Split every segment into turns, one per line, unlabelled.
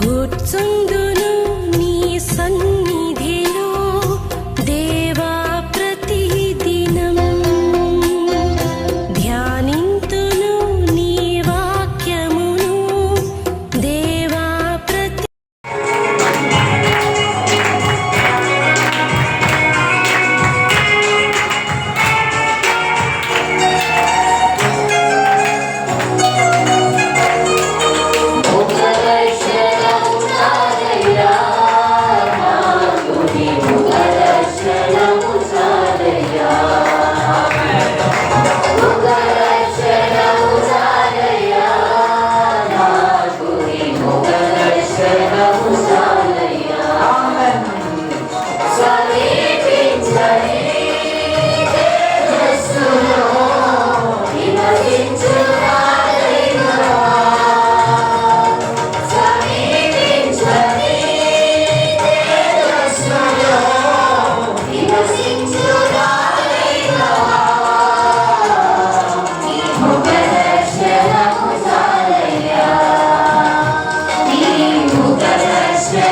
కూర్చుందును నీ సన్నిధిలో దేవా ప్రతిదినం ధ్యానింతును నీ వాక్యమును దేవా ప్రతి
Yeah.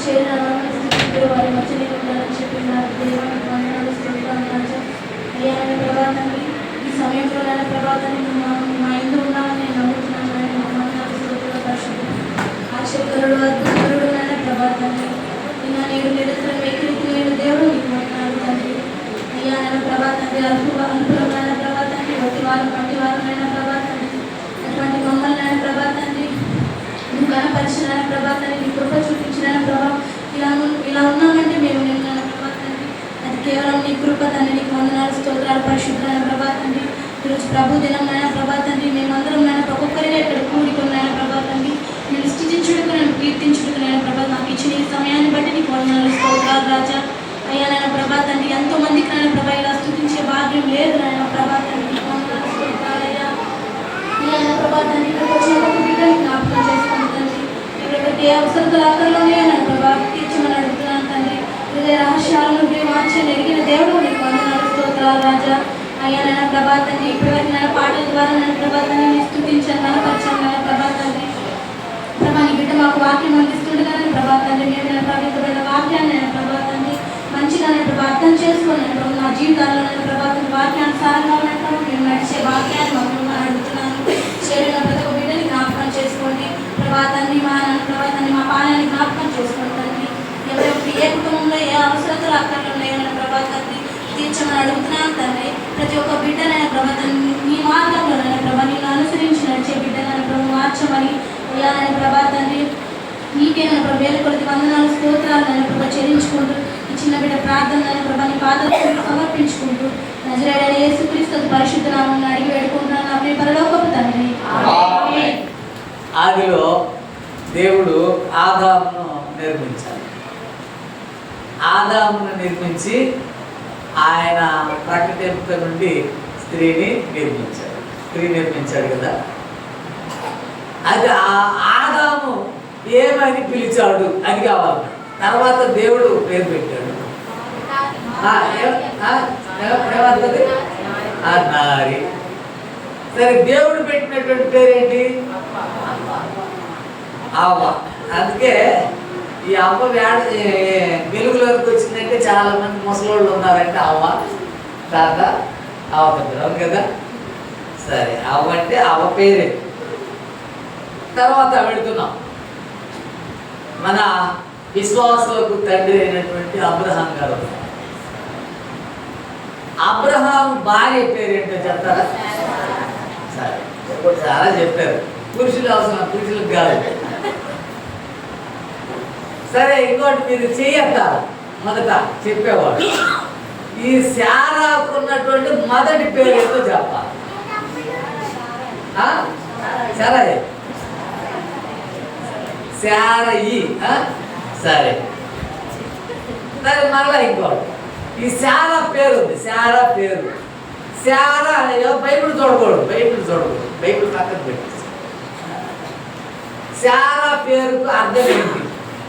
చేరిన వారి మధ్యలో ఉండాలని చెప్పినారు. దేవానికి వందనాలు స్తోత్రాలు రాజా. అయ్యా నాయన ప్రభా తండ్రి, ఈ సమయంలో నాయన ప్రభా తండ్రి మా ఇందు ఉన్నామని నేను నమ్ముతున్నాను. నాయన వందనాలు స్తోత్రాలు పరిశుద్ధుడు, ఆశ్చర్యకరుడు, అద్భుతకరుడు నాయన ప్రభా తండ్రి. నిన్న నేడు నిరంతరం ఏకరీతి నేను దేవుడు నీకు వందనాలు తండ్రి. అయ్యా నాయన ప్రభా తండ్రి, అల్పులం నాయన ప్రభా తండ్రి, వట్టివారు పట్టివారు నాయన ప్రభా తండ్రి, అటువంటి మమ్మల్ని నాయన ప్రభా తండ్రి నువ్వు కనపరిచిన ప్రభా తండ్రి, నీ కృప చూపించిన ప్రభా, ఇలా ఉన్నామంటే మేము నిన్న ప్రభా తండ్రి, అది కేవలం నీ కృప తండ్రి. నీకు వందనాలు స్తోత్రాలు పరిశుద్ధమైన ప్రభా తండ్రి. ఈరోజు ప్రభు దినం నాయన ప్రభా తండ్రి, మేమందరం నాయన ఒక్కొక్కరిగా ఇక్కడ కూడుకున్నాయన ప్రభా తండ్రి, నేను స్థుతించుటకు నేను కీర్తించుటకు నాయన ప్రభా నాకు ఇచ్చిన ఈ సమయాన్ని బట్టి నీకు వందనాలు స్తోత్రాలు రాజా. అయ్యా నాయన ప్రభా తండ్రి, ఎంతో మందికి నాయన ప్రభా ఇలా స్థుతించే భాగ్యం లేదు నాయన ప్రభా తండ్రి. నీకు వందనాలు స్తోత్రాలు అయ్యా. అయ్యా నాయన ప్రభా తండ్రి, ఇక్కడికి వచ్చిన ఒక బిడ్డని జ్ఞాపకం చేసుకోండి తండ్రి. ఇక్కడ ఏ అవసరతలు అక్కర్లోనే నా ప్రభా తీర్చమని అడుగుతున్నాను తండ్రి. హృదయ రహస్యాలను వాంఛను ఎరిగిన దేవుడు నీకు వందనాలు స్తోత్రాలు రాజా. అయ్యా నాయన ప్రభా తండ్రి, ఇప్పటివరకు నాయన పాటల ద్వారా నాయన ప్రభా తండ్రి నీ స్తుతించాను, కనపరిచాను నాయన ప్రభా తండ్రి. ప్రభా నీ బిడ్డ మాకు వాక్యం అందిస్తుండగానే ప్రభా తండ్రి, మేము నేను ప్రవేశపడిన వాక్యాన్ని నేను ప్రభా తండ్రి మంచిగా నేను ప్రభా అర్థం చేసుకున్నాను ప్రభు. నా జీవితాల్లో నేను ప్రభా తండ్రి వాక్యానుసారంగా ఉన్నాను. మేము నడిచే వాక్యాన్ని మమ్మల్ని అడుగుతున్నాను. చేరిన ప్రతి ఒక్క బిడ్డని జ్ఞాపకం చేసుకోండి ప్రభా తండ్రి. మా ప్రభా తండ్రి మా పాలనని జ్ఞాపకం చేసుకోండి తండ్రి. ఎవరెవరికి ఏ కుటుంబంలో ఏ అవసరతలు అక్కర్లు ఉన్నాయో ప్రభా తండ్రి తీర్చమని అడుగుతున్నాను తండ్రి. ప్రతి ఒక్క బిడ్డనైనా ప్రభా తండ్రి నీ మార్గంలోనైనా ప్రభా నేను అనుసరించి నడిచే బిడ్డనైనా ప్రభు మార్చమని అయ్యానని ప్రభా తండ్రి నీకేనైనా ప్రభు వేల కొద్ది వందనాలు స్తోత్రాలైనా ప్రభా చెల్లించుకుంటూ ఈ చిన్న బిడ్డ ప్రార్థనైనా ప్రభా నీ పాదాలకు సమర్పించుకుంటూ నజరేయుడైన యేసుక్రీస్తు పరిశుద్ధ నామమున అడిగి వేడుకుంటున్నాను నా ప్రియ పరలోకపు తండ్రి.
ఆదిలో దేవుడు ఆదామును నిర్మించాడు. ఆదామును నిర్మించి ఆయన ప్రకటింప నుండి స్త్రీని నిర్మించాడు కదా. అది ఆదాము ఏమని పిలిచాడు అది కావాలి. తర్వాత దేవుడు పేరు పెట్టాడు. ఏమవుతుంది నారి. సరే, దేవుడు పెట్టినటువంటి పేరేంటి? అవ్వ. అందుకే ఈ అవ్వ వెలుగులోకి వచ్చిందంటే చాలా మంది ముసలోళ్ళు ఉన్నారంటే అవ్వ తాత అవ్వ అవును కదా. సరే, అవ్వ అంటే అవ్వ పేరే. తర్వాత వెళుతున్నాం. మన విశ్వాసులకు తండ్రి అయినటువంటి అబ్రహాం గారు. అబ్రహాం భార్య పేరేంటో చెప్తారా? సరే, చాలా చెప్పారు. పురుషులు అవసరం, పురుషులకు కాదు. సరే, ఇంకోటి మీరు చెయ్యతారు మొదట చెప్పేవాడు. ఈ శారాకు ఉన్నటువంటి మొదటి పేరు ఏంటో చెప్పాలి. సరే, శారయి. సరే సరే, మళ్ళా ఇంకోటి ఈ శారా పేరు ఉంది. శారా పేరు శారా బైబిల్ చూడకూడదు, బైబిల్ పక్కన పెట్టి. శారా పేరుకు అర్థం ఏంటి?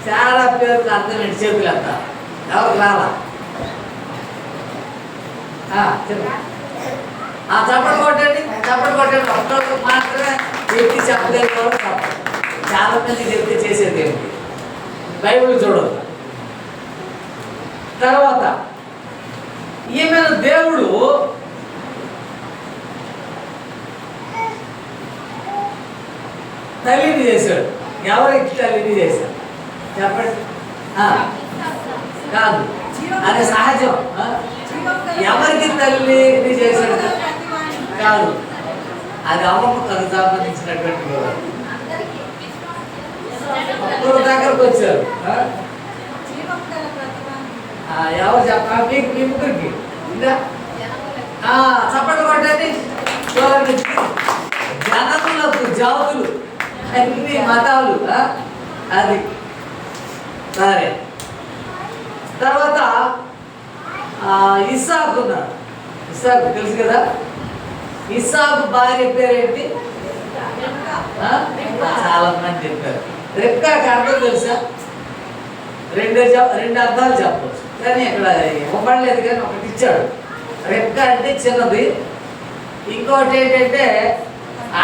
శారా పేరుకు అర్థం ఏంటి? చేతులు అంతా ఎవరికి రాలా? చప్పట్లు కొట్టండి. ఒక్కరికి మాత్రమే ఎత్తి చెప్పగలిగే చాలా మంది చెప్తే చేసేది ఏమిటి? బైబిల్ చూడదు. తర్వాత ఈమెను దేవుడు తల్లిని చేశాడు. ఎవరికి తల్లిని చేశాడు చెప్పండి? కాదు, అది సహజం. ఎవరికి తల్లిని చేశాడు? కాదు, అది అమ్మకు సంబంధించినటువంటి ఒక్కరు దగ్గరకు వచ్చారు. ఎవరు చెప్పాలి? మీకు మీ ముగ్గురికి ఇంకా చప్పట్లు కొట్టండి. చూడండి, జనములకు జాతులు అన్ని మతాలు. అది సరే. తర్వాత ఇస్సాకు ఉన్నాడు. ఇస్సాకు తెలుసు కదా. ఇస్సాకు భార్య పేరేంటి? చాలా మంది చెప్పారు. రెబ్కాకి అర్థం తెలుసా? రెండు అర్థాలు చెప్పవచ్చు, కానీ ఇక్కడ ఇవ్వబడలేదు, కానీ ఒకటి ఇచ్చాడు. రెబ్కా అంటే చిన్నది, ఇంకోటి ఏంటంటే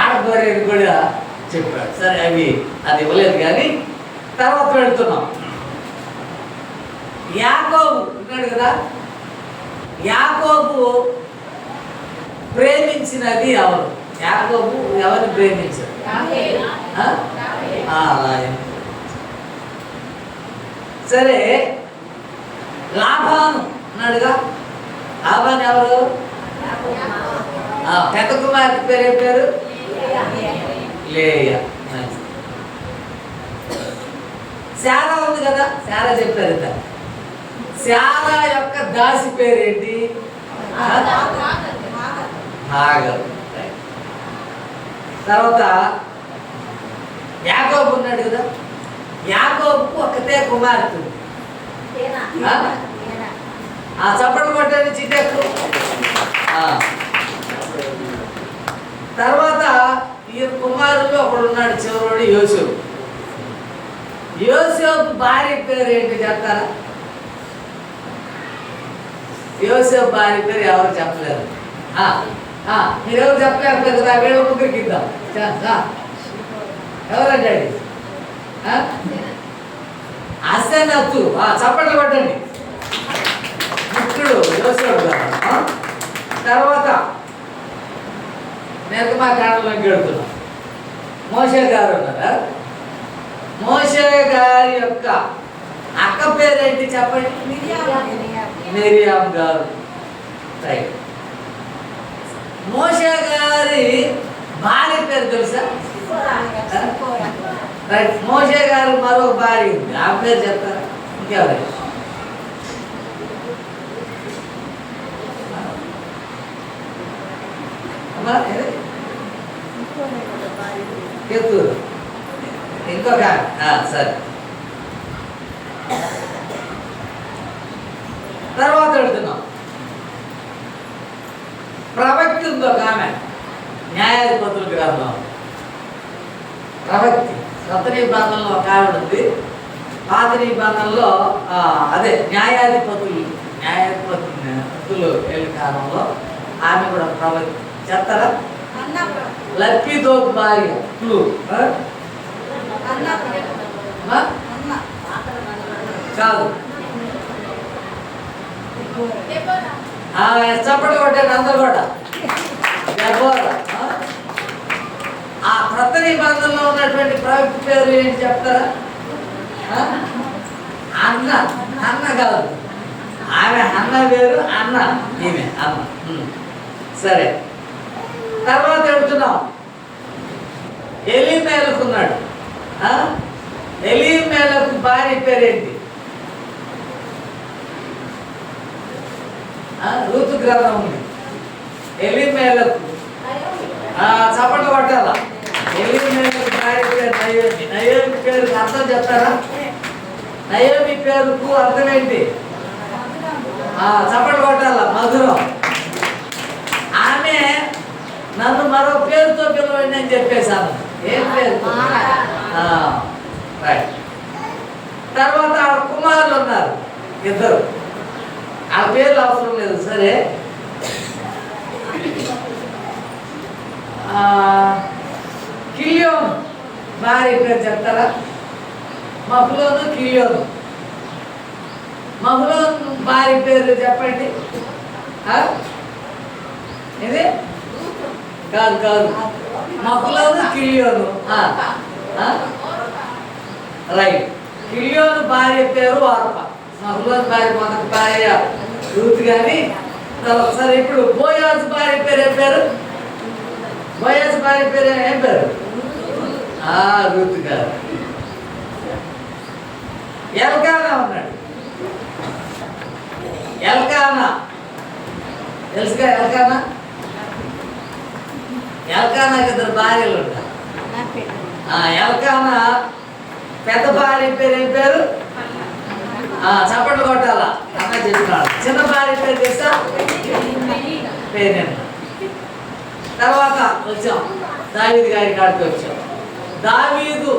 ఆడబోరేది కూడా చెప్పాడు. సరే, అది ఇవ్వలేదు. కానీ తర్వాత వెళుతున్నాం. యాకోబు ఉన్నాడు కదా, యాకోబు ప్రేమించినది ఎవరు? యాకోబు ఎవరిని ప్రేమించారు? సరే, లాభాను ఉన్నాడుగా, లాభాను ఎవరు? పెద్ద కుమార్తె పేరు ఏం పేరు? లేయా. శారా ఉంది కదా, శారా చెప్పారు ఇంత. శారా యొక్క దాసి పేరేంటి? హాగరు. తర్వాత యాకోబు ఉన్నాడు కదా, యాకోబుకు ఒకతే కుమార్తె. చప్పట్లు కొట్టండి చిట్టెక్కు. తర్వాత ఈ కుమారుడు ఒకడు ఉన్నాడు, చివరోడు యోసేపు. యోసేపు భార్య పేరు ఏంటి చెప్తారా? యోసేపు భార్య పేరు ఎవరు చెప్పలేరు. మీరెవరు చెప్పలేరు కదా, వీళ్ళ ముగ్గురికి ఇద్దాం. ఎవరండి? అసెనత్తు. చప్పట్లు కొట్టండి. మిత్రుడు యోసేపు గారు. తర్వాత నిర్గమాకాండంలోకి వెళ్తున్నాం. మోషే గారు ఉన్నారా? మోషే గారి యొక్క అక్క పేరేంటి చెప్పండి? మిరియాం గారు. రైట్. మోషే గారి భార్య పేరు తెలుసా? రైట్. మోషే గారు మరో భార్య ఉంది, ఆ పేరు చెప్తారా? ఇంకెవరు? కేతూరు. ఇంకొక సరే. తర్వాత వెళ్తున్నాం. ప్రవక్తి ఉంది ఒక ఆమె, న్యాయాధిపతుల గ్రంథం. ప్రవక్తి కొత్త నిబంధనలో ఒక ఆవిడ ఉంది, పాత నిబంధనలో అదే న్యాయాధిపతులు వెళ్ళి కాలంలో ఆమె కూడా ప్రవక్తి. చెప్తారా? లక్కీతో భార్య కాదు. చప్పట్లు కొట్టాను అందరు కూడా. ఆ క్రొత్త నిబంధనలో ఉన్నటువంటి ప్రవక్తి పేరు ఏంటి చెప్తారా? అన్న. అన్న కాదు, ఆమె అన్న వేరు, అన్న ఈమె అన్న. సరే, తర్వాత వెళ్తున్నాం. ఎలీమేలకు ఉన్నాడు. ఎలీమేలకు భార్య పేరేంటి? ఋతు గ్రంథం ఉంది. ఎలీమేలకు చప్పట్లు కొట్టాల. ఎలీమేలకు భార్య పేరు నయోమి. నయోమి పేరుకు అర్థం చెప్తారా? నయోమి పేరుకు అర్థం ఏంటి? చప్పట్లు కొట్టాల. మధురం. ఆమె నన్ను మరో పేరుతో పిలవండి అని చెప్పేశాను. ఏం పేరు? రైట్. తర్వాత కుమారులు ఉన్నారు ఇద్దరు, ఆ పేర్లు అవసరం లేదు. సరే, కిలియోను భార్య పేరు చెప్తారా? మహులోను, కిలియోను. మహులోను భార్య పేరు చెప్పండి. ఇది కాదు కాదు, మహులోను, కిలియోను. రైట్. కిలియోను భార్య పేరు వార్ప. మహులోను భార్య మొదటి భార్య రూత్. కానీ ఒకసారి ఇప్పుడు బోయాజు భార్య పేరు ఏం పేరు? బోయాజు భార్య పేరు ఏం పేరు? రూత్ గారు. ఎల్కానా ఉన్నాడు. ఎల్కానా తెలుసుగా? ఎల్కానా. ఎల్కానాకి ఇద్దరు భార్యలు ఉంటారు. ఎల్కానా పెద్ద భార్య పేరు ఏం పేరు? చప్పట్లు కొట్టాలా అన్న చెప్పినాడు. చిన్న భార్య పేరు తెలుసా? పేరు. తర్వాత వచ్చాం దావీదు గారి కాడికి వచ్చాం. దావీదు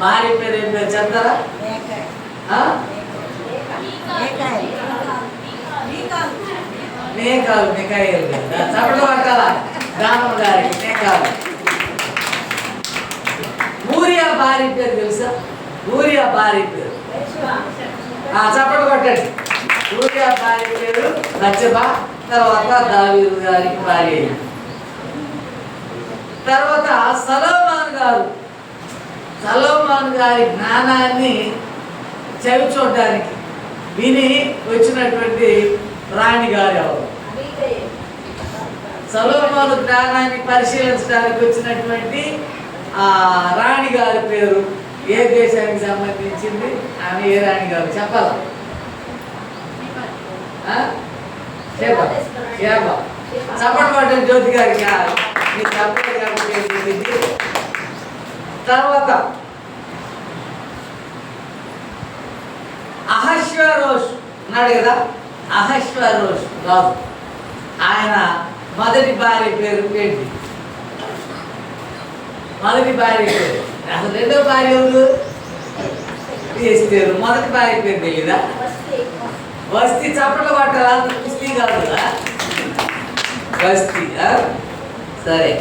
భార్య పేరు ఏం పేరు చెప్తారా? మేకాలు. మికాయలు. చప్పట్లు కొట్టాలా గానం గారికి. మేకాలు. ఊరియా భార్య పేరు తెలుసా? ఊరియా భార్య పేరు చప్పట్లు కొట్టండి. ఊరియా భార్య పేరు బత్షెబా, తర్వాత దావీదు గారికి భార్య. తర్వాత సొలొమోను గారి జ్ఞానాన్ని చెవి చూడడానికి విని వచ్చినటువంటి రాణి గారు ఎవరు? సొలొమోను జ్ఞానాన్ని పరిశీలించడానికి వచ్చినటువంటి రాణి గారి పేరు ఏ దేశానికి సంబంధించింది? ఆమె ఏ రాణి గారు చెప్పాలా? చప్పటి పట్టండి జ్యోతి గారికి. మీకు చెప్పలేదు కాబట్టి. తర్వాత అహష్వేరోష్ ఉన్నాడు కదా, అహష్వేరోష్ రాజు. ఆయన మొదటి భార్య పేరు ఏంటి? మొదటి భార్య పేరు అసలు రెండో భార్య ఎవరు? ఎస్తేరు. మొదటి భార్య పేరు తెలీదా? వస్తీ. చప్పట్లు పట్టాలా? కుస్తీ కాదు కదా, వస్తీ. సరే,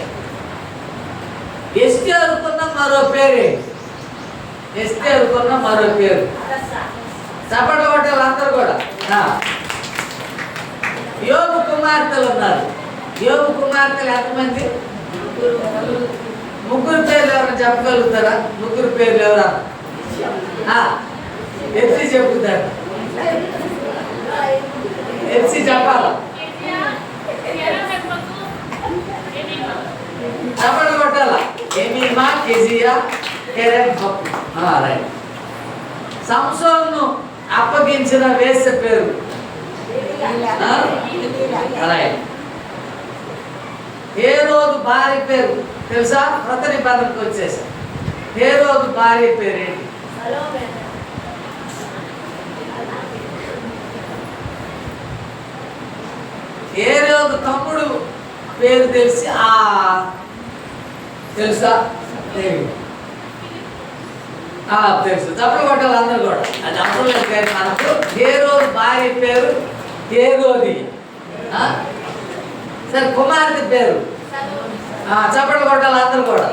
ఎస్తేరుకున్న మరో పేరు. ఎస్తేరుకున్న మరో పేరు చప్పట్లు పట్టాలి అందరూ కూడా. యోబు కుమార్తెలు ఉన్నారు. యోబు కుమార్తెలు ఎంతమంది? ముగ్గురు పేర్లు ఎవరైనా చెప్పగలుగుతారా? ముగ్గురు పేర్లు ఎవరా? ఎత్తి చెప్పుతారు. ఎత్తి చెప్పాలా? చప్పట్లు కొట్టాలా? Jemima, Kezia, కెరెత్. రైట్. సంసోను అప్పగించిన వేసే పేరు హేరోదు భార్య పేరు తెలుసా? కొత్త నిబంధనకు వచ్చేసా. హేరోదు భార్య పేరు ఏంటి? హేరోదు తమ్ముడు పేరు తెలిసి తెలుసా? తెలుసు. చప్పట్లు కొట్టాలి అందరూ కూడా. అది అప్పుడు మనకు హేరోదు భార్య పేరు హేరోది. సరే, కుమార్తె పేరు చప్పట్లు కొట్టాలి అందరూ కూడా.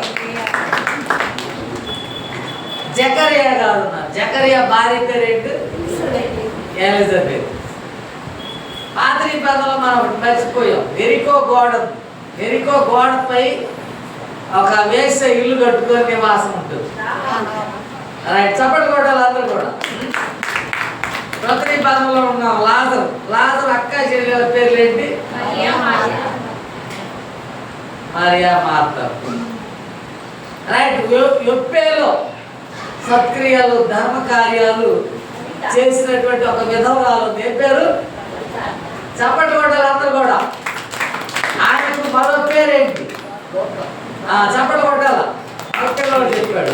జకరియా గారు ఉన్నారు. జకరియా భార్య పేరు ఏంటి? ఎలిజబెత్. పాత నిబంధనలో మనం ఒకటి మర్చిపోయాం. ఎరికో గోడపై ఒక వేసే ఇల్లు కట్టుకొని నివాసం ఉంటుంది. రైట్. చప్పట్లు కొట్టాలి అందరూ కూడా. కొత్త నిబంధనలో ఉన్నాం. లాజరు అక్క చెల్లెల పేర్లు ఏంటి? మరియా, మార్తా. రైట్. యొప్పేలో సత్క్రియలు ధర్మ కార్యాలు చేసినటువంటి ఒక విధవరాలు ఏ పేరు? చప్పట్లు కొట్టాలి అందరూ కూడా. ఆయనకు మరో పేరేంటి? చప్పట్లు కొట్టాల. చెప్పాడు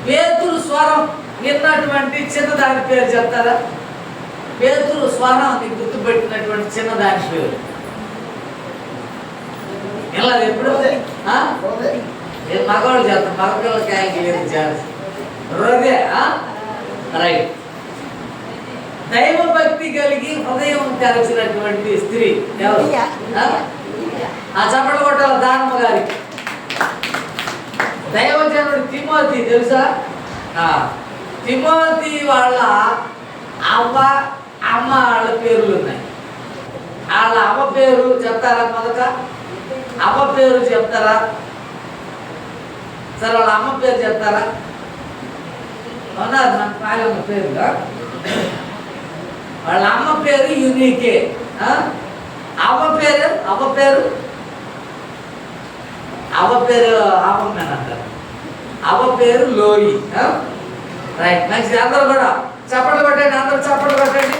పేతురు స్వరం విన్నటువంటి చిన్నదాని పేరు చెప్తారా? పేతురు స్వరాన్ని గుర్తుపెట్టినటువంటి చిన్నదాని పేరు ఇలా ఎప్పుడు మగవాళ్ళు చేస్తాం. మగపిల్లలకి ఆయనకి లేదు ఛాన్స్. హృదయ. రైట్. దైవ భక్తి కలిగి హృదయం తెరచినటువంటి స్త్రీ ఎవరు? చప్పట్లు కొట్టాల దానమ్మ గారికి. దైవజనుడు తిమోతి తెలుసా? తిమోతి వాళ్ళ అమ్మ వాళ్ళ పేర్లు ఉన్నాయి. వాళ్ళ అమ్మ పేరు చెప్తారా? మొదట అమ్మ పేరు చెప్తారా? సరే, వాళ్ళ అమ్మ పేరు చెప్తారా? ఉన్నారు మన పాలమ్మ పేరుగా. వాళ్ళ అమ్మ పేరు యూనికే. అవ్వ పేరు అవ్వమేనంటారు. అవ్వ పేరు లోయి. రైట్. నెక్స్ట్ అందరూ కూడా చప్పట్లు కొట్టండి. అందరూ చప్పట్లు కొట్టండి.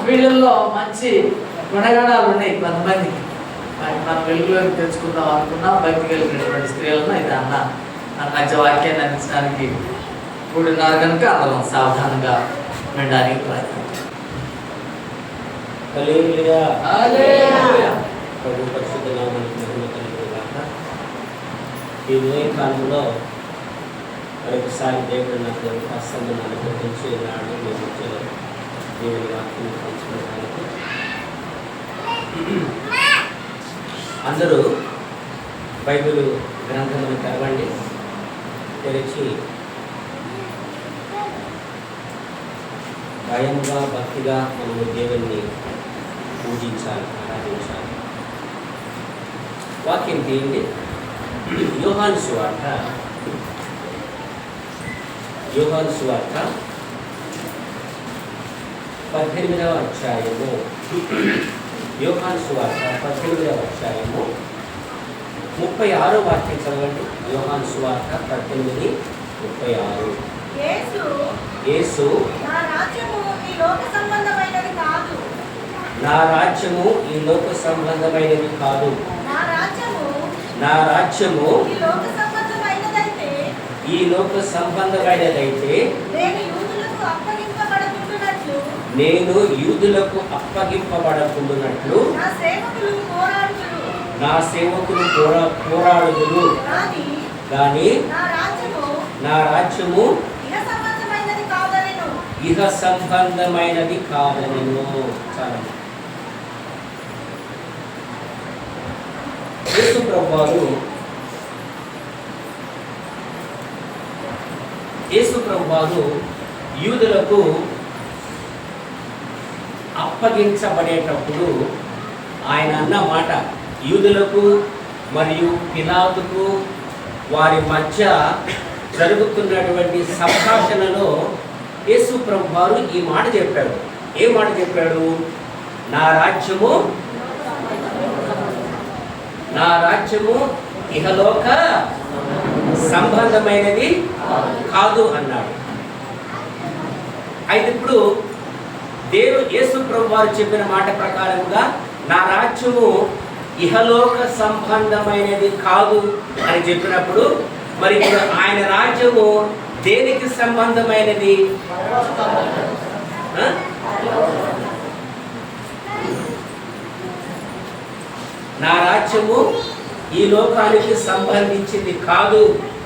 వీళ్ళల్లో మంచి గుణగణాలు ఉన్నాయి కొంతమందికి. మనం వెలుగులోకి తెచ్చుకుందాం అనుకున్నా భక్తి కలిగినటువంటి స్త్రీలను అయితే అన్న మంచి వాక్యాన్ని అందించడానికి కూడున్నారు కనుక అందరం సావధానంగా వినడానికి ప్రయత్నం.
ప్రభు పరిశుద్ధ నామానికి మహిమ కలుగుగాక. ఈ ఉదయకాలంలో మరొకసారి దేవుడు నాకు హస్తాన్ని అనుగ్రహించి నాడు మీ మధ్యలో దేవుని వాక్యం పంచుకోవడానికి అందరూ బైబిల్ గ్రంథమును తెరవండి. తెరిచి భయంగా భక్తిగా మనము దేవుణ్ణి పూజించాలి, ఆరాధించాలి. వాక్యం తీయండి. యోహాను సువార్త 18వ అధ్యాయము. యోహాను సువార్త 18వ అధ్యాయము 36వ వాక్యం చదవండి. యోహాను సువార్త 18:36. యేసు
నా రాజ్యము ఈ లోక సంబంధమైనది కాదు.
నా రాజ్యము ఈ లోక సంబంధమైనది కాదు.
నా రాజ్యము
నా రాజ్యము
ఈ లోక సంబంధమైనదైతే
ఈ లోక సంబంధమైనదైతే నేను యూదులకు అప్పగింపబడకుండునట్లు నా సేవకులు పోరాడుదురు. కానీ నా రాజ్యము ఇహ సంబంధమైనది కాదనెను. చాలా యేసు ప్రభువారు యూదులకు అప్పగించబడేటప్పుడు ఆయన అన్న మాట, యూదులకు మరియు పిలాతుకు వారి మధ్య జరుగుతున్నటువంటి సంభాషణలో యేసు ప్రభువారు ఈ మాట చెప్పాడు. ఏ మాట చెప్పాడు? నా రాజ్యము ఇహలోక సంబంధమైనది కాదు అన్నాడు. అయితే ఇప్పుడు యేసు ప్రభువారు చెప్పిన మాట ప్రకారంగా నా రాజ్యము ఇహలోక సంబంధమైనది కాదు అని చెప్పినప్పుడు, మరి ఇప్పుడు ఆయన రాజ్యము దేనికి సంబంధమైనది? నా రాజ్యము ఈ లోకానికి సంబంధించింది కాదు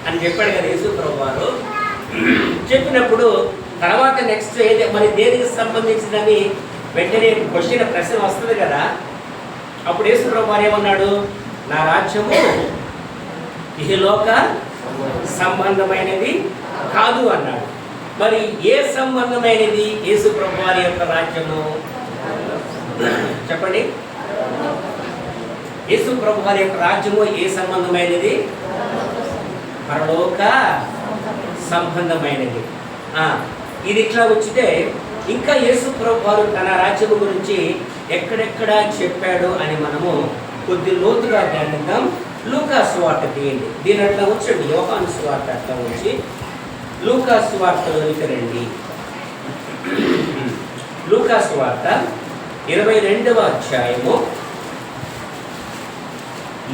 అని చెప్పాడు కదా యేసు ప్రభువారు. చెప్పినప్పుడు తర్వాత నెక్స్ట్ మరి దేనికి సంబంధించిందని వెంటనే ప్రశ్న వస్తుంది కదా. అప్పుడు యేసు ప్రభువారు ఏమన్నాడు? నా రాజ్యము ఈ లోక సంబంధమైనది కాదు అన్నాడు. మరి ఏ సంబంధమైనది యేసు ప్రభువారి యొక్క రాజ్యము? చెప్పండి. యేసు ప్రభువారి యొక్క రాజ్యము ఏ సంబంధమైనది? పరలోక సంబంధమైనది. ఇది ఇట్లా వచ్చితే ఇంకా యేసు ప్రభువారు తన రాజ్యము గురించి ఎక్కడెక్కడ చెప్పాడు అని మనము కొద్ది లోతుగా ధ్యానిద్దాం. లూకా సువార్త తీయండి. దీని అట్లా వచ్చండి. యోహాను సువార్త అట్లా వచ్చి లూకా సువార్తలోనికి రండి. లూకా సువార్త 22వ అధ్యాయము.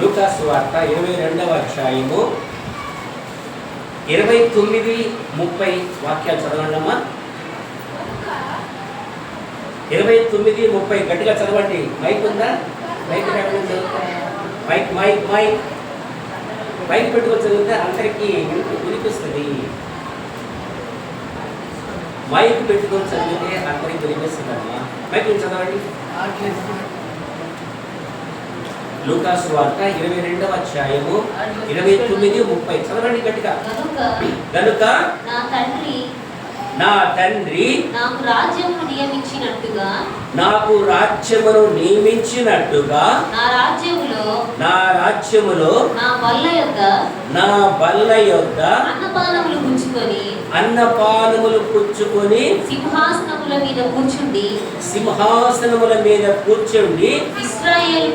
లూకా సువార్త 22వ అధ్యాయము 29-30 వాక్యాలు చదవండమ్మా. 29-30 గట్టిగా చదవండి. మైక్ ఉందా? మైక్ పెట్టుకొని చదివితే అందరికీ వినిపిస్తుంది. మైక్ పెట్టుకొని చదివితే అందరికి వినిపిస్తుందమ్మా. మైక్ చదవండి. లూకా సువార్త 22వ అధ్యాయము 29-30 చదవండి గట్టిగా. గనుక నా తండ్రి నాకు రాజ్యమును నియమించినట్టుగా నా రాజ్యములో నా బల్ల యొద్ద అన్నపానములు పుచ్చుకొని సింహాసనముల మీద కూర్చుండి ఇశ్రాయేలు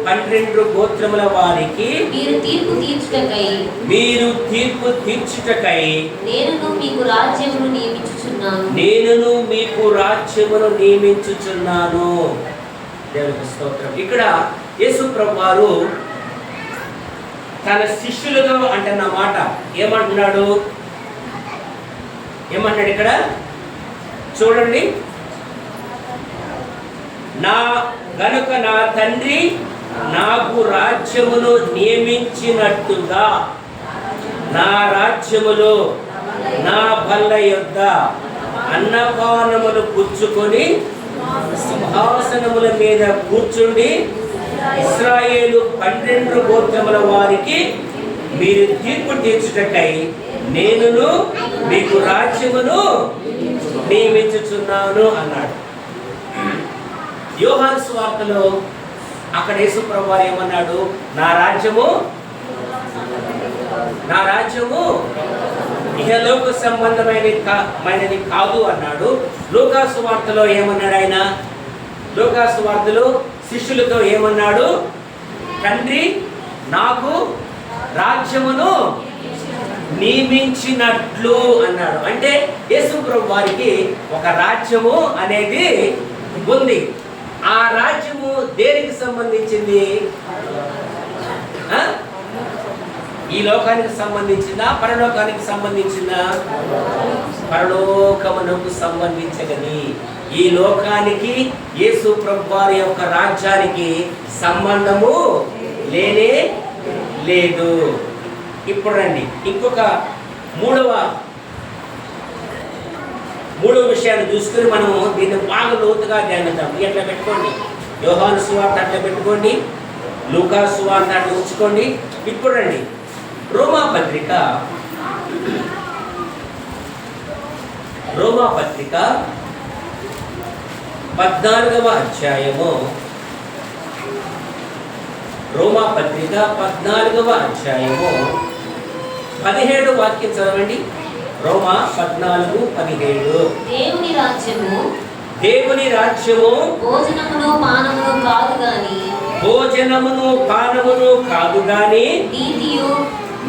12 గోత్రముల వారికి మీరు తీర్పు తీర్చుటకై నేనును మీకు రాజ్యమును నియమించుచున్నాను. దేవునికి స్తోత్రం. ఇక్కడ యేసు ప్రభువారు తన శిష్యులుగా అంటున్న మాట ఏమంటున్నాడు? ఏమంటాడు ఇక్కడ చూడండి. గనుక నా తండ్రి నాకు రాజ్యమును నియమించినట్టుగా నా రాజ్యములో నా బల్ల యొద్ద అన్నపానములు పుచ్చుకొని సింహాసనముల మీద కూర్చుండి ఇశ్రాయేలు 12 గోత్రముల వారికి మీరు తీర్పు తీర్చుటకై నేనును మీకు రాజ్యమును నియమించుచున్నాను అన్నాడు. యోహాను సువార్తలో అక్కడ యేసుప్రభు వారు ఏమన్నాడు? నా రాజ్యము ఇహలోక సంబంధమైనది కాదు అన్నాడు. లూకా సువార్తలో ఏమన్నాడు ఆయన? లూకా సువార్తలో శిష్యులతో ఏమన్నాడు? తండ్రి నాకు రాజ్యమును నియమించినట్లు అన్నాడు. అంటే యేసుప్రభు వారికి ఒక రాజ్యము అనేది ఉంది. ఆ రాజ్యము దేనికి సంబంధించింది? ఈ లోకానికి సంబంధించిందా, పరలోకానికి సంబంధించిందా? పరలోకమునకు సంబంధించినది. ఈ లోకానికి యేసు ప్రభు వారి యొక్క రాజ్యానికి సంబంధము లేనే లేదు. ఇప్పుడు రండి, ఇంకొక మూడవ విషయాన్ని చూసుకుని మనము దీన్ని బాగా లోతుగా ధ్యానిద్దాం. ఎట్లా పెట్టుకోండి, యోహాను సువార్త అట్లా పెట్టుకోండి, లూకా సువార్త అట్లా ఉంచుకోండి. ఇప్పుడు రండి, రోమా పత్రిక 14వ అధ్యాయము. రోమా పత్రిక 14వ అధ్యాయము 17 వాక్యం చదవండి. రోమా 14:17. దేవుని రాజ్యము
భోజనమును పానమును కాదు గాని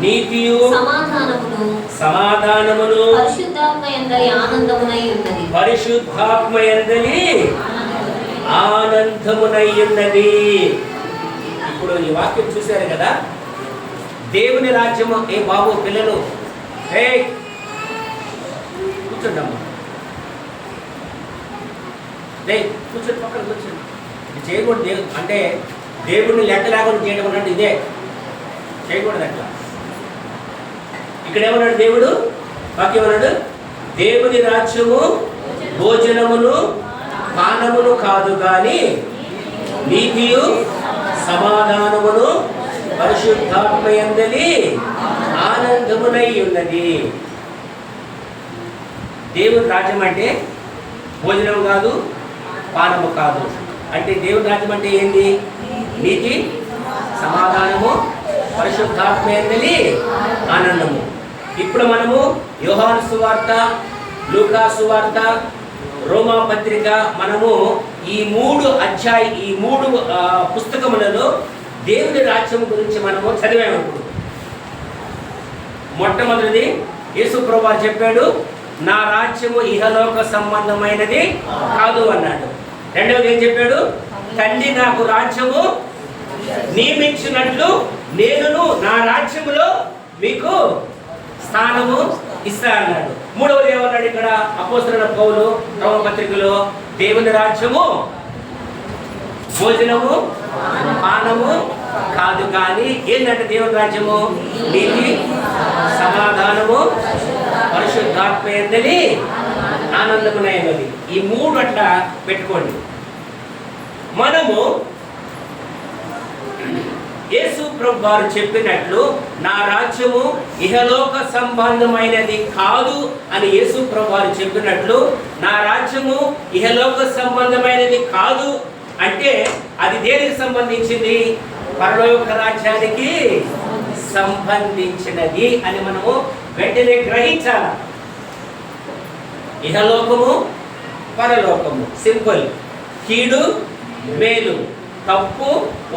నీతియు సమాధానమును పరిశుద్ధాత్మ యందలి ఆనందమునై ఉన్నది. ఇప్పుడు ఈ వాక్యం చూశారు కదా, దేవుని రాజ్యము. ఏ బాబు పిల్లలు కూర్చోండమ్మా, కూర్చోండి, పక్కన కూర్చోండి. ఇది చేయకూడదు. అంటే దేవుడిని లెక్క లేకుండా చేయడం అన్నట్టు ఇదే, చేయకూడదు అట్లా. ఇక్కడ ఏమన్నాడు దేవుడు? వాక్యం ఏమన్నాడు? దేవుని రాజ్యము భోజనమును పానమును కాదు గాని నీతియు సమాధానమును పరిశుద్ధాత్మ యందలి ఆనందమునై ఉన్నది. దేవుని రాజ్యం అంటే భోజనం కాదు, పానము కాదు. అంటే దేవుని రాజ్యం అంటే ఏంది? నీతి, సమాధానము, పరిశుద్ధాత్మ యందలి ఆనందము. ఇప్పుడు మనము యోహాను సువార్త, లూకా సువార్త, రోమా పత్రిక, మనము ఈ మూడు పుస్తకములలో దేవుని రాజ్యం గురించి మనము చదివాము. మొట్టమొదటిది యేసు ప్రభువు చెప్పాడు, నా రాజ్యము ఇహలోక సంబంధమైనది కాదు అన్నాడు. రెండవది ఏం చెప్పాడు? తండ్రి నాకు రాజ్యము నియమించినట్లు నేనును నా రాజ్యములో మీకు స్థానము ఇస్తా అన్నాడు. మూడవది ఏమన్నాడు ఇక్కడ అపోస్తలుడైన పౌలు రోమా పత్రికలో? దేవుని రాజ్యము భోజనము పానము కాదు కానీ ఏంటంటే దేవుని రాజ్యము నీతి, సమాధానము, పరిశుద్ధాత్మ యందలి ఆనందమునైనది. ఈ మూడు అట్లా పెట్టుకోండి. మనము యేసు ప్రభు వారు చెప్పినట్లు నా రాజ్యము ఇహలోక సంబంధమైనది కాదు అని యేసు ప్రభు వారు చెప్పినట్లు, నా రాజ్యము ఇహలోక సంబంధమైనది కాదు అంటే అది దేనికి సంబంధించింది? పరలోక రాజ్యానికి సంబంధించినది అని మనము వెంటనే గ్రహించాలి. ఇహలోకము, పరలోకము, సింపుల్. కీడు, మేలు, తప్పు,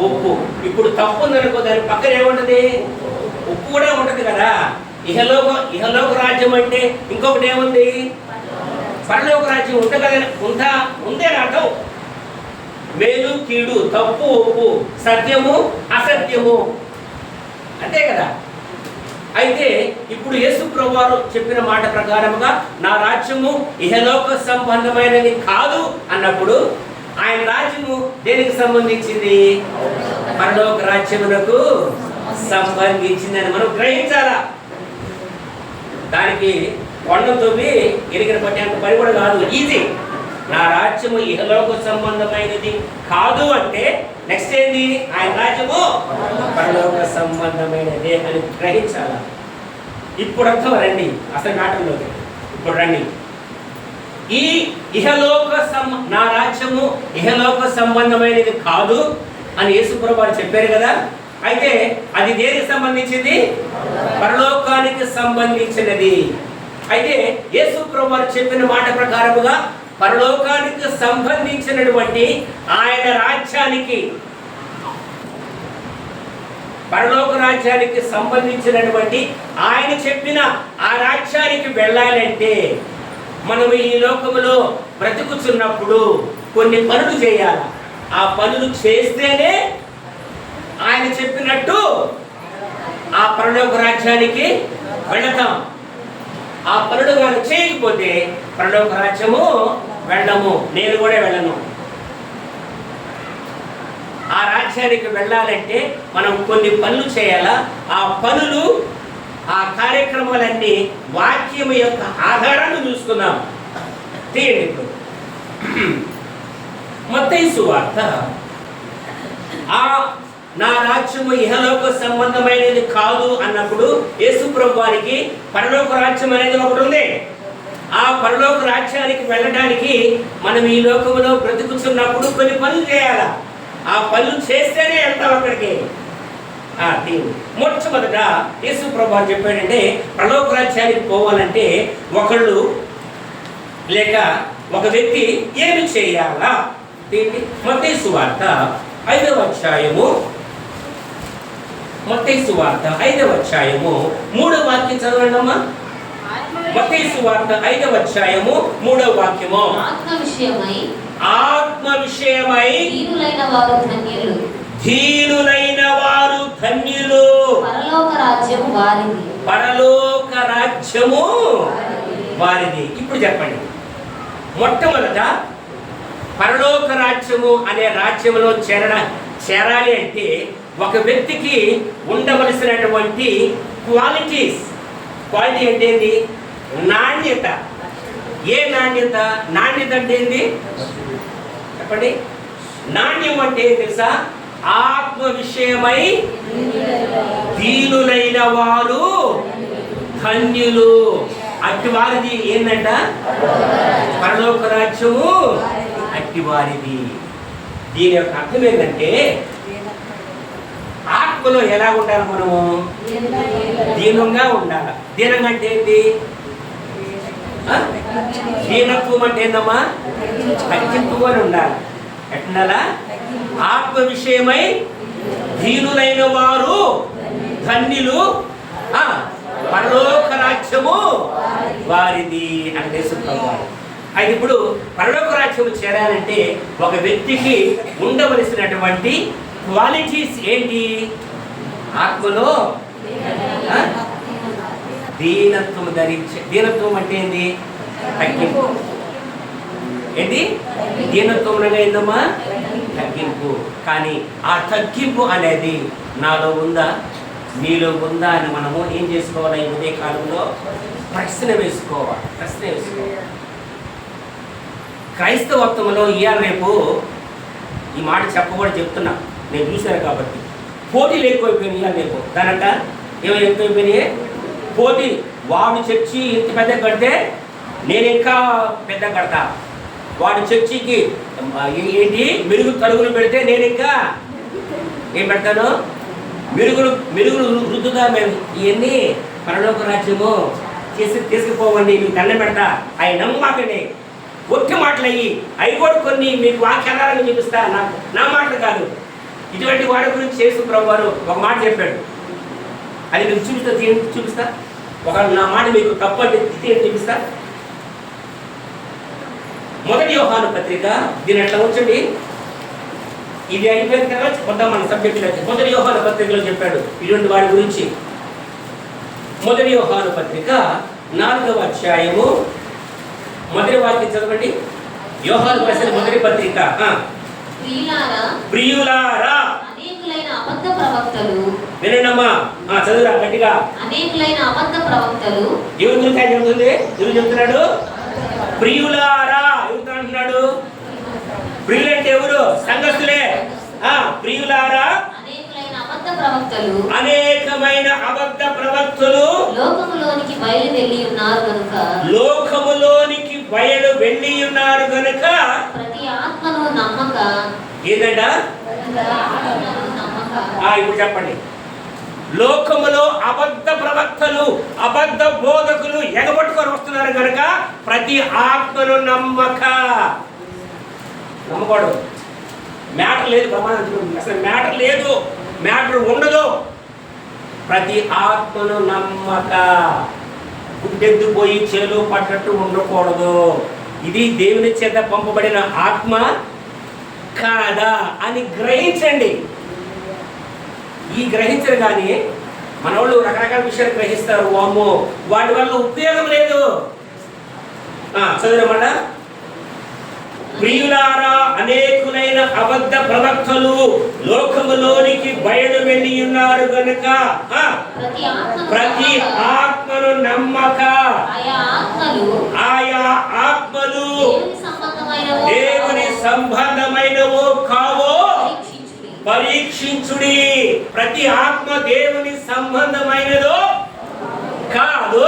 ఒప్పు. ఇప్పుడు తప్పు ఉందనుకో, దాని పక్కన ఏముంటది? ఉప్పు కూడా ఉంటది కదా. ఇహలోక రాజ్యం అంటే ఇంకొకటి ఏముంది? పరలోక రాజ్యం ఉంటుంది కదా. ఉందే అర్థం. మేలు, కీడు, తప్పు, ఒప్పు, సత్యము, అసత్యము, అంతే కదా. అయితే ఇప్పుడు యేసు ప్రభువారు చెప్పిన మాట ప్రకారముగా నా రాజ్యము ఇహలోక సంబంధమైనది కాదు అన్నప్పుడు ఆయన రాజ్యము దేనికి సంబంధించింది? పరలోక రాజ్యమునకు సంబంధించిందని మనం గ్రహించాలా. దానికి కొండ తవ్వి ఎరిగిన పట్టేంత పని కూడా కాదు, ఈజీ. నా రాజ్యము ఇహలోక సంబంధమైనది కాదు అంటే నెక్స్ట్ ఏంది? ఆయన రాజ్యము పరలోక సంబంధమైనదే అని గ్రహించాల. ఇప్పుడు అర్థం రండి అసలు నాటంలోకి. ఇప్పుడు రండి. ఈ నా రాజ్యము ఇహలోక సంబంధమైనది కాదు అని యేసుప్రభువు వారు చెప్పారు కదా. అయితే అది దేనికి సంబంధించింది? పరలోకానికి సంబంధించినది. అయితే యేసుప్రభువు వారు చెప్పిన మాట ప్రకారముగా పరలోకానికి సంబంధించినటువంటి ఆయన రాజ్యానికి, పరలోక రాజ్యానికి సంబంధించినటువంటి ఆయన చెప్పిన ఆ రాజ్యానికి వెళ్ళాలంటే మనం ఈ లోకములో బ్రతుకుతున్నప్పుడు కొన్ని పనులు చేయాలి. ఆ పనులు చేస్తేనే ఆయన చెప్పినట్టు ఆ పరలోక రాజ్యానికి వెళతాం. ఆ పనులు కానీ చేయకపోతే పరలోక రాజ్యము వెళ్ళము. నేను కూడా వెళ్ళను. ఆ రాజ్యానికి వెళ్ళాలంటే మనం కొన్ని పనులు చేయాలా. ఆ పనులు, ఆ కార్యక్రమాలన్నీ వాక్యం యొక్క ఆధారాన్ని చూసుకుందాం. తీయండి. ఇప్పుడు మత్తయి సువార్త నా రాజ్యము ఇహలోక సంబంధమైనది కాదు అన్నప్పుడు యేసుప్రభువు వారికి పరలోక రాజ్యం అనేది ఒకటి ఉంది. ఆ పరలోక రాజ్యానికి వెళ్ళడానికి మనం ఈ లోకంలో బ్రతుకుతున్నప్పుడు కొన్ని పనులు చేయాలా. ఆ పనులు చేస్తేనే వెళ్తాం అక్కడికి. మొట్టమొదట యేసుప్రభువు వారు చెప్పాడంటే పరలోక రాజ్యానికి పోవాలంటే ఒకళ్ళు లేక ఒక వ్యక్తి ఏమి చేయాలా? మత్తయి సువార్త 5వ అధ్యాయము, మత్తయి సువార్త 5వ అధ్యాయము 3వ వాక్యం చదవండి అమ్మా. మత్తయి సువార్త 5వ అధ్యాయము 3వ వాక్యము. ఆత్మ విషయమై దీనులైన వారు ధన్యులు, పరలోక రాజ్యము వారిది. ఇప్పుడు చెప్పండి. మొట్టమొదట పరలోక రాజ్యము అనే రాజ్యములో చేరాలి అంటే ఒక వ్యక్తికి ఉండవలసినటువంటి క్వాలిటీ అంటే ఏంటి? నాణ్యత. ఏ నాణ్యత? నాణ్యత అంటే ఏంటి చెప్పండి. నాణ్యం అంటే ఏం తెలుసా? ఆత్మ విషయమై దీనులైన వారు ధన్యులు. అట్టి వారిది ఏంటంట? పరలోక రాజ్యము అట్టి వారిది. దీని యొక్క అర్థం ఏంటంటే ఆత్మలో ఎలా ఉండాలి? మనము దీనంగా ఉండాలి. దీనంగా అంటే ఏంటి? దీనత్వం అంటే ఏందమ్మా? తగ్గింపు అని ఉండాలి. ఎట్లా? ఆత్మ విషయమై దీనులైన వారు ధన్యులు, పరలోక రాజ్యము వారిది అంటే సుఖవారు. అయితే ఇప్పుడు పరలోక రాజ్యము చేరాలంటే ఒక వ్యక్తికి ఉండవలసినటువంటి క్వాలిటీస్ ఏంటి? ఆత్మలో దీనత్వం ధరించే. దీనత్వం అంటే ఏంటి? తగ్గింపు. ఏంటి దీనత్వం అనగా ఏందమ్మా? తగ్గింపు. కానీ ఆ తగ్గింపు అనేది నాలో ఉందా, నీలో ఉందా అని మనము ఏం చేసుకోవాలి? ఈ ఉదయ కాలంలో ప్రశ్న వేసుకోవాలి. క్రైస్తవత్వంలో ఇవాళ రేపు ఈ మాట చెప్పకూడదు చెప్తున్నా, నేను చూశాను కాబట్టి. పోటీలు ఎక్కువైపోయినాయి ఇవాళ రేపు. దానంట ఏమో ఎక్కువైపోయినాయి పోటీ. వాడు చర్చి ఇంత పెద్ద కడితే నేను ఇంకా పెద్ద కడతా. వాడి చర్చికి ఏంటి మెరుగు తరుగులు పెడితే నేను ఇంకా ఏం పెడతాను? మెరుగులు రుద్దుగా. మేము ఇవన్నీ పరలోక రాజ్యము తీసుకుపోవండి, మీకు దండం పెడతా. అవి నమ్మకండి, ఒట్టి మాటలు అయ్యి. అవి కూడా కొన్ని మీకు వాక్యాలను చూపిస్తా, నా మాటలు కాదు. ఇటువంటి వాడి గురించి యేసుప్రభువు వారు ఒక మాట చెప్పాడు. అది మీకు చూపిస్తా. ఒక నా మాట మీకు తప్పంటే చూపిస్తా. మొదటి యోహాను పత్రిక, దీని ఎట్లా ఉంచండి. ఇది అయిపోయిన తర్వాత కొంత మన సబ్జెక్టులో మొదటి యోహాను పత్రికలో చెప్పాడు ఇటువంటి వాడి గురించి. మొదటి యోహాను పత్రిక 4వ అధ్యాయము మొదటి వాక్యం చదవండి. యోహాను రాసిన మొదటి పత్రిక. ప్రియులారా,
అనేకులైన అబద్ధ ప్రవక్తలు,
వినండమ్మా, చదువురా గట్టిగా.
అనేకులైన అబద్ధ ప్రవక్తలు.
ఎవరి గురించి ఆయన చెబుతుంది? ఎవరు చెప్తున్నాడు? ప్రియులారా. ఎవరు అంటున్నాడు? ప్రియులంటే ఎవరు? సంఘస్థులే. ప్రియులారా, అనేకమైన అబద్ధ ప్రవక్తలు
లోకములోనికి బయలు వెళ్ళి ఉన్నారు కనుక ప్రతి ఆత్మను నమ్మక.
ఏదంట? ఇప్పుడు చెప్పండి. లోకములో అబద్ధ ప్రవక్తలు, అబద్ధ బోధకులు ఎగబట్టుకొని వస్తున్నారు కనుక ప్రతి ఆత్మను నమ్మకూడదు. మ్యాటర్ లేదు, ప్రమాణం అసలు మ్యాటర్ లేదు, మ్యాటర్ ఉండదు. ప్రతి ఆత్మను నమ్మక. గుడ్డెద్దుపోయి చేలు పడ్డట్టు ఉండకూడదు. ఇది దేవుని చేత పంపబడిన ఆత్మ కాదా అని గ్రహించండి. ఈ గ్రహించరు కానీ మన వాళ్ళు రకరకాల విషయాలు గ్రహిస్తారు. వామ్మో, వాటి వల్ల ఉపయోగం లేదు. చదువుమన్నా. ప్రియులారా, అనేకులైన అబద్ధ ప్రవక్తలు లోకములోనికి బయలు వెళ్ళి ఉన్నారు గనుక ప్రతి ఆత్మను నమ్మక. ఆయా ఆత్మలు దేవుని సంబంధమైనవో కావో పరీక్షించుడి. ప్రతి ఆత్మ దేవుని సంబంధమైనదో కాదు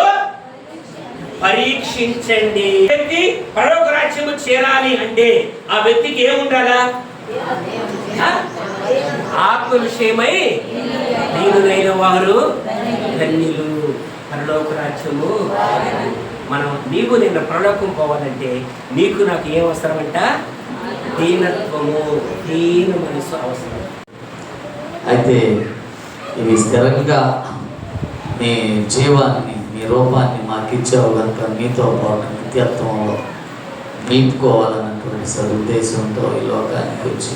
పరీక్షించండి. వ్యక్తి పరలోక రాజ్యము చేరాలి అంటే ఆ వ్యక్తికి ఏముండాలా? ఆత్మ విషయమై దీనులైన వారు ధన్యులు, పరలోక రాజ్యము. నీవు నిన్న పరలోకం పోవాలంటే నీకు నాకు ఏం అవసరమంట? దీనత్వము, దీన మనసు అవసరం.
అయితే ఇవి స్థిరంగా నీ జీవాన్ని, నీ రూపాన్ని మాకు ఇచ్చావు కనుక నీతో పాటు నిత్యత్వంలో నిలుపుకోవాలన్నటువంటి సదుద్దేశంతో ఈ లోకానికి వచ్చి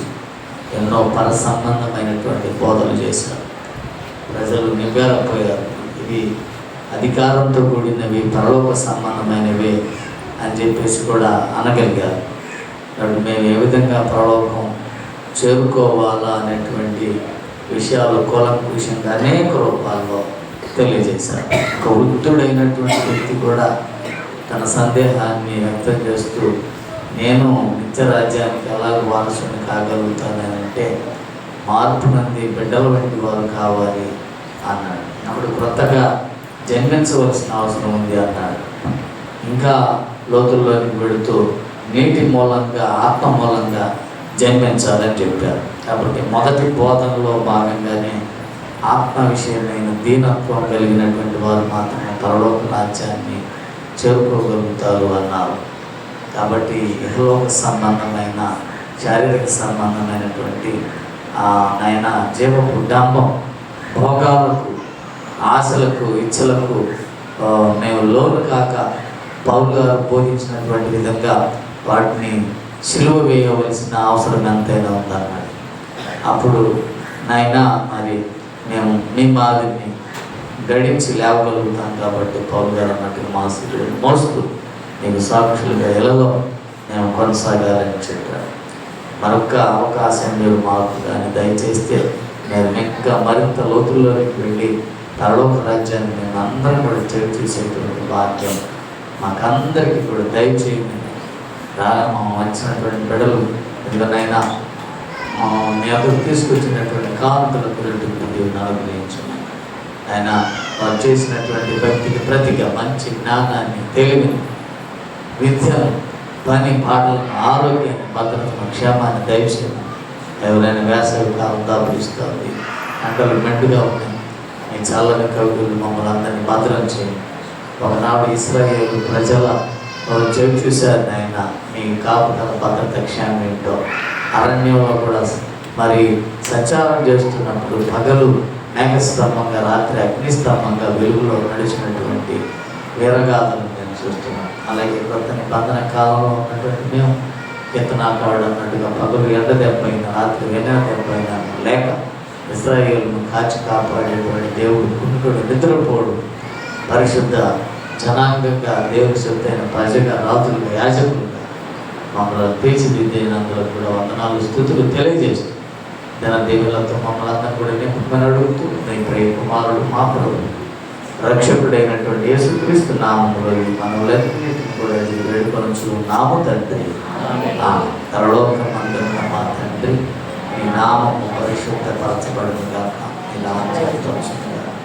ఎన్నో పరసంబంధమైనటువంటి బోధలు చేశారు. ప్రజలు నివ్వెరపోయారు. ఇది అధికారంతో కూడినవి, పరలోక సంబంధమైనవి అని చెప్పేసి కూడా అనగలిగారు. కాబట్టి మేము ఏ విధంగా పరలోకం చేరుకోవాలా అనేటువంటి విషయాలు కూలంకుషంగా అనేక రూపాల్లో తెలియజేశారు. ఒక వృద్ధుడైనటువంటి వ్యక్తి కూడా తన సందేహాన్ని వ్యక్తం చేస్తూ, నేను నిత్యరాజ్యానికి ఎలాగ వారసుని కాగలుగుతానంటే మార్పు నంది బిడ్డల వంటి వారు కావాలి అన్నాడు. అప్పుడు కొత్తగా జన్మించవలసిన అవసరం ఉంది అన్నాడు. ఇంకా లోతుల్లోనికి వెళుతూ నీటి మూలంగా, ఆత్మ మూలంగా జన్మించాలని చెప్పారు. కాబట్టి మొదటి బోధనలో భాగంగానే ఆత్మ విషయమైన దీనత్వం కలిగినటువంటి వారు మాత్రమే పరలోక రాజ్యాన్ని చేరుకోగలుగుతారు అన్నారు. కాబట్టి ఇహలోక సంబంధమైన, శారీరక సంబంధమైనటువంటి ఆయన జీవపు డంబం, భోగాలకు, ఆశలకు, ఇచ్చలకు మేము లోను కాక పౌలు గారు బోధించినటువంటి విధంగా వాటిని సిలువ వేయవలసిన అవసరం ఎంతైనా ఉందన్నాడు. అప్పుడు నాయన, మరి మేము మీ మాదిరిని గడించి లేవగలుగుతాం కాబట్టి పౌలు గారు అన్నట్టుగా మోస్తూ నీకు సాక్షులుగా ఎలలో మేము కొనసాగాలని చెప్పారు. మరొక అవకాశం మీరు మాకు కానీ దయచేస్తే నేను ఇంకా మరింత లోతుల్లోకి వెళ్ళి పరలోక రాజ్యాన్ని మేము అందరం కూడా చేసేటువంటి భాగ్యం మాకందరికీ కూడా దయచేయండి. వచ్చినటువంటి బిడ్డలు ఎందుకనైనా మీ అందరూ తీసుకొచ్చినటువంటి కాంతుల గురించి దేవుని అనుగ్రహించండి. ఆయన వారు చేసినటువంటి వ్యక్తికి ప్రతిగా మంచి జ్ఞానాన్ని, తెలివిని, విద్యను, పని పాటలను, ఆరోగ్యాన్ని, భద్రతను, క్షేమాన్ని దయచేయండి. ఎవరైనా వేసవి కాలం దాపిస్తుంది, ఎండలు మెండుగా ఉన్నాయి, మీ చల్లని కవితలు మమ్మల్ని అందరినీ భద్రం చేయండి. ఒకనాడు ఇశ్రాయేలు ప్రజల వారు చూశారు ఆయన మీ కాపుదల భద్రత క్షేమం ఏంటో. అరణ్యంలో కూడా మరి సంచారం చేస్తున్నప్పుడు పగలు మేఘస్తంభంగా, రాత్రి అగ్నిస్తంభంగా వెలుగులో నడిచినటువంటి వీరగాథను నేను చూస్తున్నాను. అలాగే కొత్త నిబంధన కాలంలో ఉన్నటువంటి మేము ఎత్తనాకాడు అన్నట్టుగా పగలు ఎండ దెబ్బైనా, రాత్రి వెన్నెల దెబ్బైనా లేక ఇశ్రాయేలును కాచి కాపాడేటువంటి దేవుడు, కునుకుడు, నిద్రపోడు, పరిశుద్ధ జనాంగంగా, దేవుని శుద్ధైన ప్రజగా, రాజులుగా, యాజకులుగా మమ్మల్ని తీర్చిదిద్దినందులో కూడా వందనాలు, స్తుతులు తెలియజేస్తూ దేవులతో మమ్మల్ని అందరూ కూడా నింపుకొని అడుగుతూ, మీ ప్రియ కుమారుడు మా ప్రభు రక్షకుడైనటువంటి యేసుక్రీస్తు నామములో ఈ మనవులన్నిటిని కూడా ఈ వేడుకొనుచు నాము తండ్రి. పరలోకమందున్న మా తండ్రి, మీ నామము పరిశుద్ధపరచబడును గాక, మీ రాజ్యం వచ్చును గాక,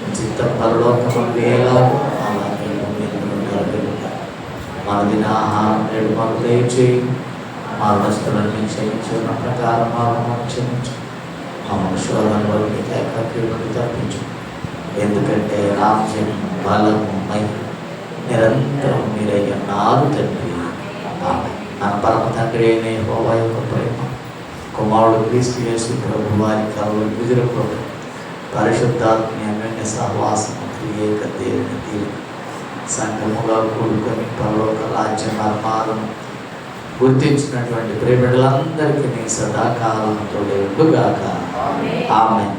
మీ చిత్తం పరలోకమందు ఎలాగో అలాగే భూమి యందు నెరవేరును గాక. మన దినాహారం నేడు మాకు దయచేయి, మా రుణస్థులను క్షమించిన ప్రకారం మాకు క్షమించు, మా శోధనలోకి ఏకాగ్రీకి తప్పించు. ఎందుకంటే రాజ్యం, బలము, మహిమ నిరంతరం మీరయ్య నారు తండ్రి. నా పరమ తండ్రి అయిన యెహోవా యొక్క ప్రేమ, కుమారుడు క్రీస్తు యేసు ప్రభు వారి కరువు విజుల ప్రభు, పరిశుద్ధాత్మ అన్యోన్య సహవాసము, త్రియేక దేవుని దీవెన సంఘముగా కూడుకొని పరలోక రాజ్య మర్మాలను గుర్తించినటువంటి ప్రేమిడులందరికీ నీ సదాకాలంతో ఉండుగాక. ఆమేన్.